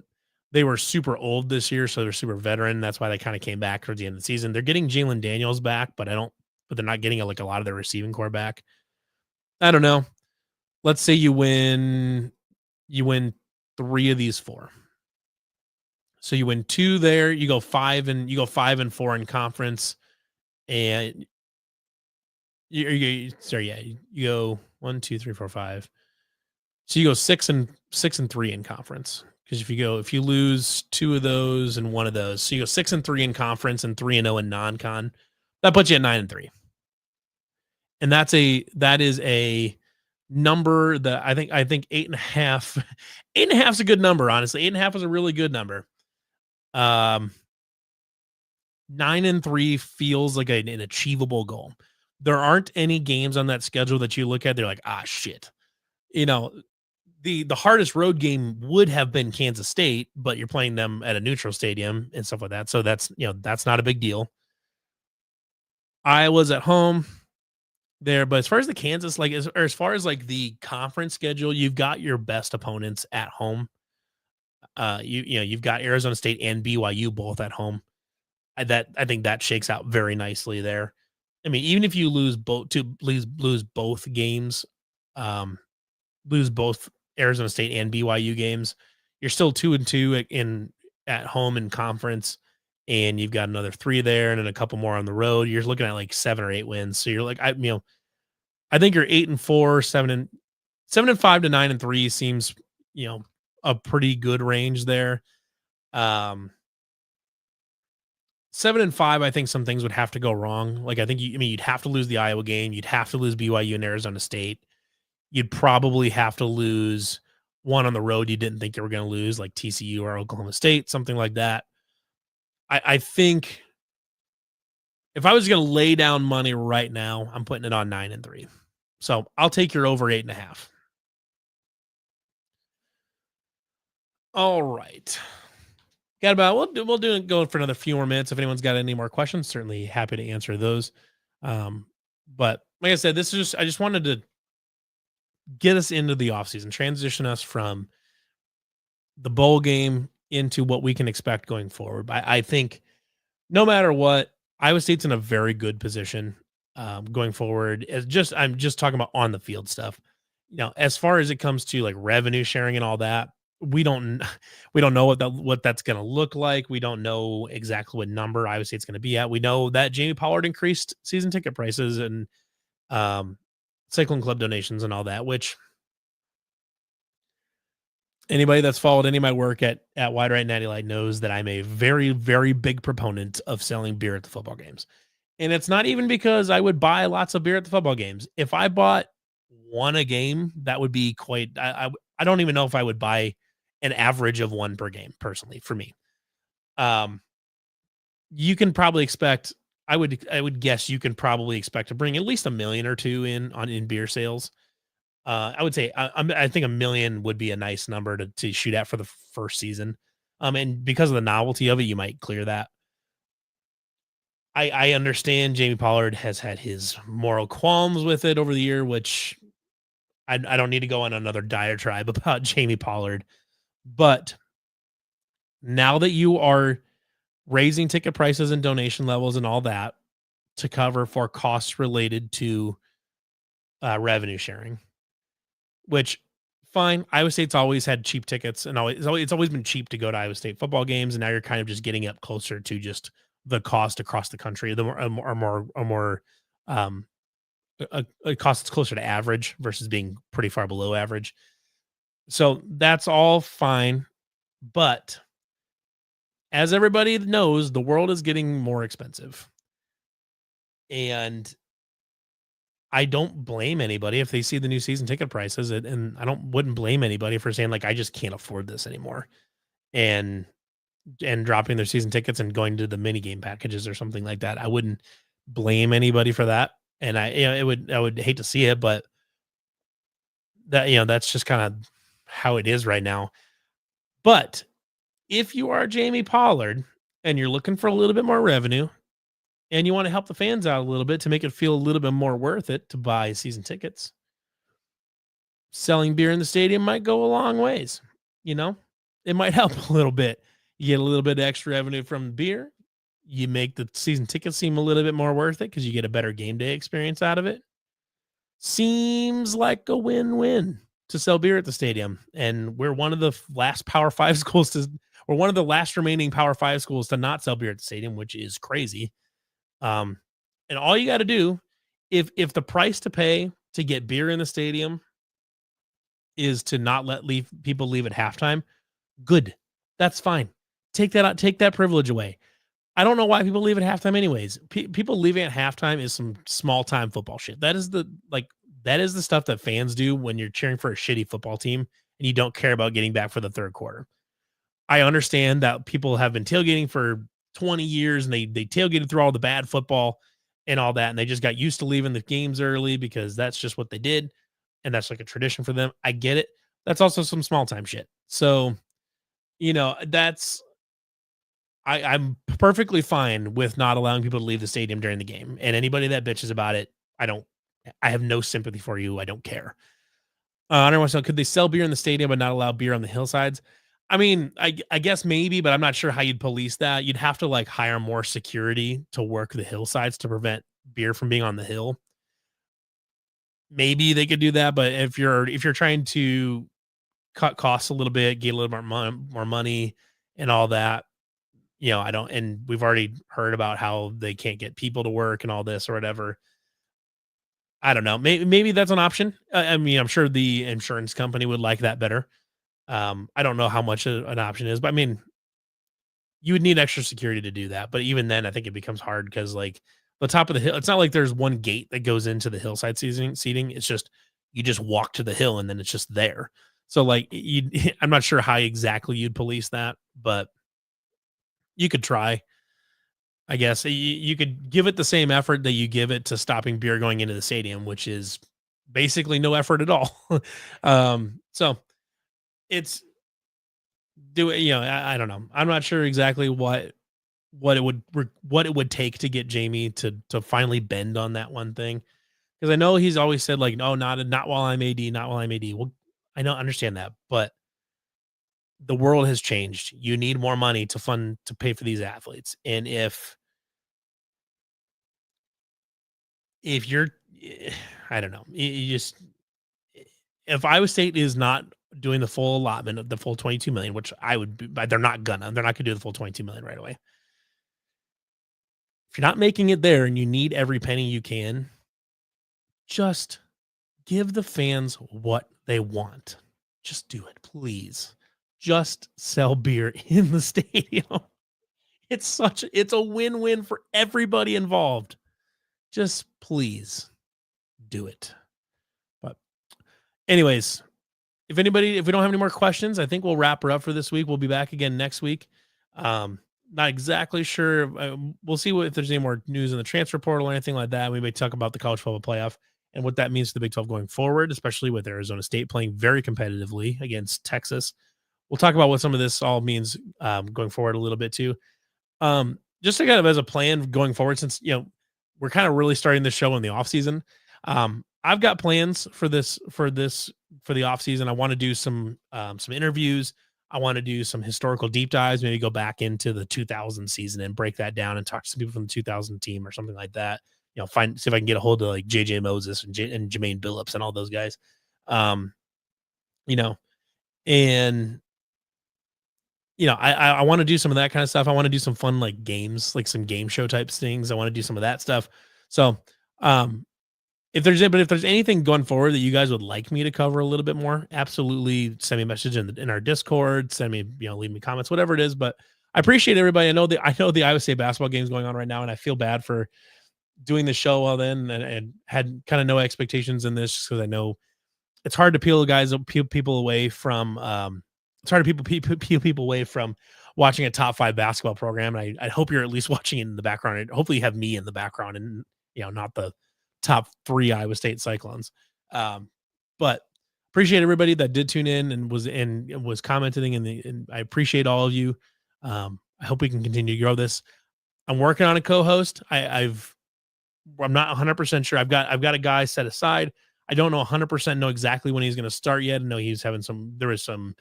they were super old this year, so they're super veteran. That's why they kind of came back towards the end of the season. They're getting Jalen Daniels back, but but they're not getting like a lot of their receiving core back. I don't know. Let's say you win 3 of these 4. So you win 2 there, you go 5-4 in conference, and you go 1, 2, 3, 4, 5. So you go 6-3 in conference. Because if you lose 2 of those and 1 of those, so you go 6-3 in conference and 3-0 in non-con, that puts you at 9-3. And that is a number that I think 8.5 8.5 is a good number, honestly. 8.5 is a really good number. 9-3 feels like an achievable goal. There aren't any games on that schedule that you look at, they're like, shit. The hardest road game would have been Kansas State, but you're playing them at a neutral stadium and stuff like that. So that's not a big deal. Iowa's at home there, but as far as the Kansas, as far as like the conference schedule, you've got your best opponents at home. You've got Arizona State and BYU both at home. I think that shakes out very nicely there. I mean, even if you lose both games, lose both Arizona State and BYU games, you're still 2-2 at home in conference, and you've got another 3 there and then a couple more on the road. You're looking at like 7 or 8 wins. So you're like, I think you're 8-4, 7-5 to 9-3 seems, a pretty good range there. 7-5, I think some things would have to go wrong. Like I think you'd have to lose the Iowa game, you'd have to lose BYU and Arizona State. You'd probably have to lose one on the road you didn't think you were going to lose, like TCU or Oklahoma State, something like that. I think if I was going to lay down money right now, I'm putting it on 9-3. So I'll take your over 8.5. All right. Got about we'll do it going for another few more minutes. If anyone's got any more questions, certainly happy to answer those. But like I said, I just wanted to get us into the offseason, transition us from the bowl game into what we can expect going forward. I think no matter what, Iowa State's in a very good position going forward. I'm just talking about on the field stuff. As far as it comes to like revenue sharing and all that, we don't know what that's going to look like. We don't know exactly what number Iowa State's going to be at. We know that Jamie Pollard increased season ticket prices and Cyclone Club donations and all that, which anybody that's followed any of my work at Wide Right Natty Light knows that I'm a very, very big proponent of selling beer at the football games. And it's not even because I would buy lots of beer at the football games. If I bought one a game, that would be quite, I don't even know if I would buy an average of 1 per game personally for me. You can probably expect, I would guess you can probably expect to bring at least $1 million or 2 in beer sales. I would say I think $1 million would be a nice number to shoot at for the first season. And because of the novelty of it, you might clear that. I understand Jamie Pollard has had his moral qualms with it over the year, which I don't need to go on another diatribe about Jamie Pollard. But now that you are raising ticket prices and donation levels and all that to cover for costs related to revenue sharing, which fine. Iowa State's always had cheap tickets and it's always been cheap to go to Iowa State football games. And now you're kind of just getting up closer to just the cost across the country, a cost that's closer to average versus being pretty far below average. So that's all fine. But as everybody knows, the world is getting more expensive. And I don't blame anybody if they see the new season ticket prices, and wouldn't blame anybody for saying like, I just can't afford this anymore. And dropping their season tickets and going to the mini game packages or something like that. I wouldn't blame anybody for that. And I would hate to see it, but that's just kind of how it is right now. But if you are Jamie Pollard and you're looking for a little bit more revenue and you want to help the fans out a little bit to make it feel a little bit more worth it to buy season tickets, selling beer in the stadium might go a long ways. You know, it might help a little bit. You get a little bit of extra revenue from the beer. You make the season tickets seem a little bit more worth it because you get a better game day experience out of it. Seems like a win-win to sell beer at the stadium. And we're one of the last Power Five schools to, we're one of the last remaining Power Five schools to not sell beer at the stadium, which is crazy. Um, and all you got to do, if the price to pay to get beer in the stadium is to not let people leave at halftime, good. That's fine. Take that out, take that privilege away. I don't know why people leave at halftime anyways. People leaving at halftime is some small time football shit. That is the stuff that fans do when you're cheering for a shitty football team and you don't care about getting back for the third quarter. I understand that people have been tailgating for 20 years and they tailgated through all the bad football and all that, and they just got used to leaving the games early because that's just what they did, and that's like a tradition for them. I get it. That's also some small time shit. So, that's I'm perfectly fine with not allowing people to leave the stadium during the game. And anybody that bitches about it, I have no sympathy for you. I don't care. I don't know. Could they sell beer in the stadium but not allow beer on the hillsides? I mean, I guess maybe, but I'm not sure how you'd police that. You'd have to like hire more security to work the hillsides to prevent beer from being on the hill. Maybe they could do that, but if you're trying to cut costs a little bit, get a little more money and all that, I don't, and we've already heard about how they can't get people to work and all this or whatever. I don't know. Maybe that's an option. I mean, I'm sure the insurance company would like that better. I don't know how much an option is, but I mean, you would need extra security to do that. But even then, I think it becomes hard because like the top of the hill, it's not like there's one gate that goes into the hillside seating. It's just you just walk to the hill and then it's just there. So like I'm not sure how exactly you'd police that, but you could try. I guess you could give it the same effort that you give it to stopping beer going into the stadium, which is basically no effort at all. So it's do it. I don't know. I'm not sure exactly what it would take to get Jamie to finally bend on that one thing because I know he's always said like, no, not while I'm AD, not while I'm AD. Well, I don't understand that, but the world has changed. You need more money to pay for these athletes, and if you're I don't know, you just if Iowa State is not doing the full allotment of the full 22 million, which I would be, but they're not gonna do the full 22 million right away. If you're not making it there and you need every penny you can, just give the fans what they want. Just do it, please. Just sell beer in the stadium. It's a win-win for everybody involved. Just please do it. But anyways, if we don't have any more questions, I think we'll wrap her up for this week. We'll be back again next week. Not exactly sure. We'll see if there's any more news in the transfer portal or anything like that. We may talk about the college football playoff and what that means to the Big 12 going forward, especially with Arizona State playing very competitively against Texas. We'll talk about what some of this all means going forward a little bit too. Just to kind of as a plan going forward, since we're kind of really starting the show in the off season. I've got plans for the off season. I want to do some interviews. I want to do some historical deep dives, maybe go back into the 2000 season and break that down and talk to some people from the 2000 team or something like that. See if I can get a hold of like JJ Moses and Jermaine Billups and all those guys. And I want to do some of that kind of stuff. I want to do some fun like games, like some game show types things. I want to do some of that stuff. So, if there's anything going forward that you guys would like me to cover a little bit more, absolutely send me a message in our Discord. Send me, leave me comments, whatever it is. But I appreciate everybody. I know the Iowa State basketball game is going on right now, and I feel bad for doing the show while then and had kind of no expectations in this because I know it's hard to peel people away from it's hard to peel people away from watching a top 5 basketball program. And I hope you're at least watching it in the background. Hopefully you have me in the background and not the top 3 Iowa State Cyclones. But appreciate everybody that did tune in and was commenting and I appreciate all of you. I hope we can continue to grow this. I'm working on a co-host. I'm not 100% sure. I've got a guy set aside. I don't know 100% know exactly when he's going to start yet. I know he's having there was some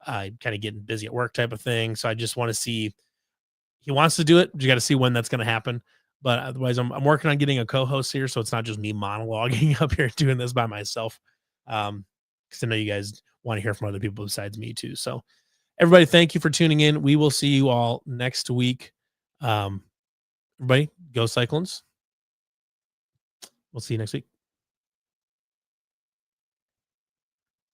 kind of getting busy at work type of thing. So I just want to see, he wants to do it. You got to see when that's going to happen. But otherwise, I'm working on getting a co-host here, so it's not just me monologuing up here doing this by myself. Because I know you guys want to hear from other people besides me too. So everybody, thank you for tuning in. We will see you all next week. Everybody, go Cyclones. We'll see you next week.